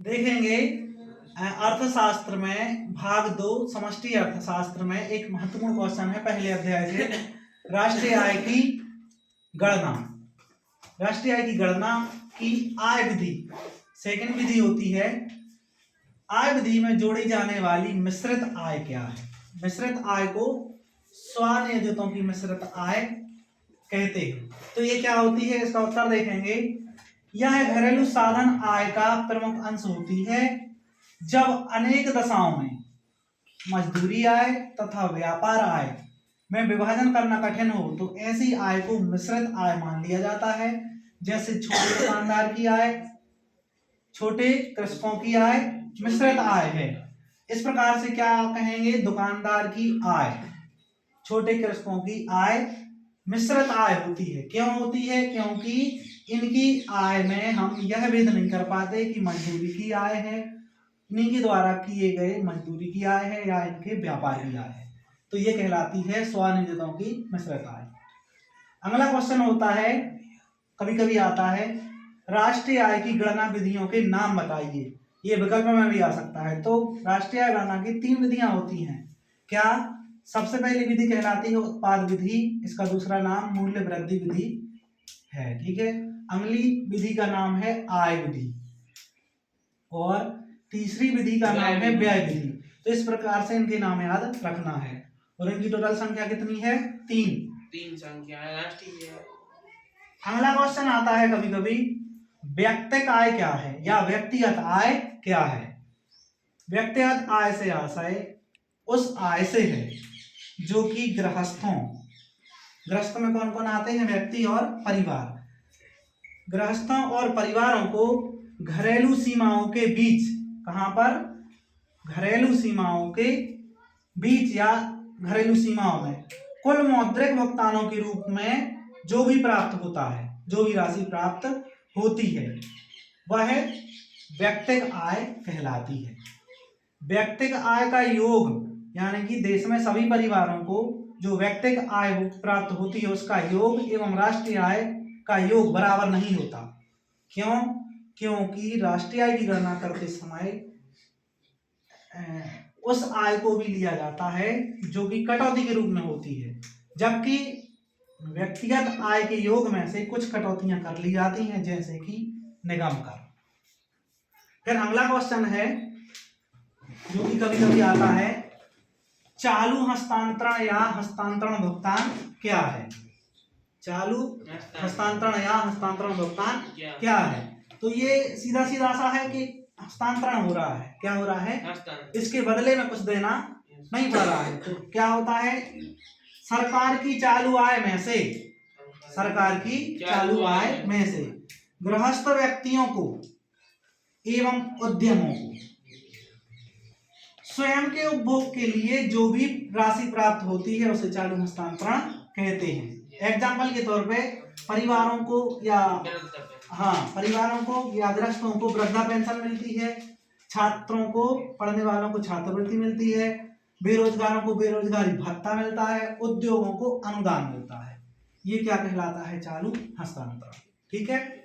देखेंगे अर्थशास्त्र में भाग 2 समष्टि अर्थशास्त्र में एक महत्वपूर्ण क्वेश्चन है पहले अध्याय से। राष्ट्रीय आय की गणना, राष्ट्रीय आय की गणना की आय विधि सेकंड विधि होती है। आय विधि में जोड़ी जाने वाली मिश्रित आय क्या है? मिश्रित आय को स्वनियोजितों की मिश्रित आय कहते हैं। तो ये क्या होती है, इसका उत्तर देखेंगे। यह घरेलू साधन आय का प्रमुख अंश होती है जब अनेक दशाओं में मजदूरी आय तथा व्यापार आय में विभाजन करना कठिन हो तो ऐसी आय को मिश्रित आय मान लिया जाता है। जैसे छोटे दुकानदार की आय, छोटे कृषकों की आय मिश्रित आय है। इस प्रकार से क्या कहेंगे, दुकानदार की आय, छोटे कृषकों की आय मिश्रित आय होती है। क्यों होती है? क्योंकि इनकी आय में हम यह भेद नहीं कर पाते कि मजदूरी की आय है, इनके द्वारा किए गए मजदूरी की आय है या इनके व्यापार की आय है। तो ये कहलाती है स्वनियोजितों की मिश्रित आय। अगला क्वेश्चन होता है, कभी कभी आता है, राष्ट्रीय आय की गणना विधियों के नाम बताइए। ये विकल्प में भी आ सकता है। तो राष्ट्रीय आय गणना की 3 विधियां होती हैं। क्या? सबसे पहली विधि कहलाती है उत्पाद विधि, इसका दूसरा नाम मूल्य वृद्धि विधि है, ठीक है। अगली विधि का नाम है आय विधि और तीसरी विधि का नाम है व्यय विधि। तो इस प्रकार से इनके नाम याद रखना है। और इनकी टोटल संख्या कितनी है? 3 संख्या है राष्ट्रीय। अगला क्वेश्चन आता है कभी कभी, व्यक्तिगत आय क्या है या व्यक्तिगत आय क्या है? व्यक्तिगत आय से आशय उस आय से है जो कि गृहस्थों में कौन कौन आते हैं? व्यक्ति और परिवार। गृहस्थों और परिवारों को घरेलू सीमाओं के बीच, कहां पर? घरेलू सीमाओं के बीच या घरेलू सीमाओं में कुल मौद्रिक भुगतानों के रूप में जो भी प्राप्त होता है, जो भी राशि प्राप्त होती है, वह व्यक्तिगत आय कहलाती है। व्यक्तिगत आय का योग यानी कि देश में सभी परिवारों को जो व्यक्तिगत आय प्राप्त होती है उसका योग एवं राष्ट्रीय आय का योग बराबर नहीं होता। क्यों? क्योंकि राष्ट्रीय आय की गणना करते समय उस आय को भी लिया जाता है जो कि कटौती के रूप में होती है, जबकि व्यक्तिगत आय के योग में से कुछ कटौतियां कर ली जाती हैं, जैसे कि निगम कर। फिर अगला क्वेश्चन है जो कि कभी कभी आता है, चालू हस्तांतरण या हस्तांतरण भुगतान क्या है? चालू हस्तांतरण या हस्तांतरण भुगतान क्या है? तो ये सीधा सीधा सा है कि हस्तांतरण हो रहा है। क्या हो रहा है? इसके बदले में कुछ देना नहीं पड़ रहा है। तो क्या होता है, सरकार की चालू आय में से, सरकार की चालू आय में से गृहस्थ व्यक्तियों को एवं उद्यमों को स्वयं के उपभोग के लिए जो भी राशि प्राप्त होती है उसे चालू हस्तांतरण कहते हैं। एग्जाम्पल के तौर पे परिवारों को या गृहस्थों को वृद्धा पेंशन मिलती है, छात्रों को, पढ़ने वालों को छात्रवृत्ति मिलती है, बेरोजगारों को बेरोजगारी भत्ता मिलता है, उद्योगों को अनुदान मिलता है। ये क्या कहलाता है? चालू हस्तांतरण। ठीक है।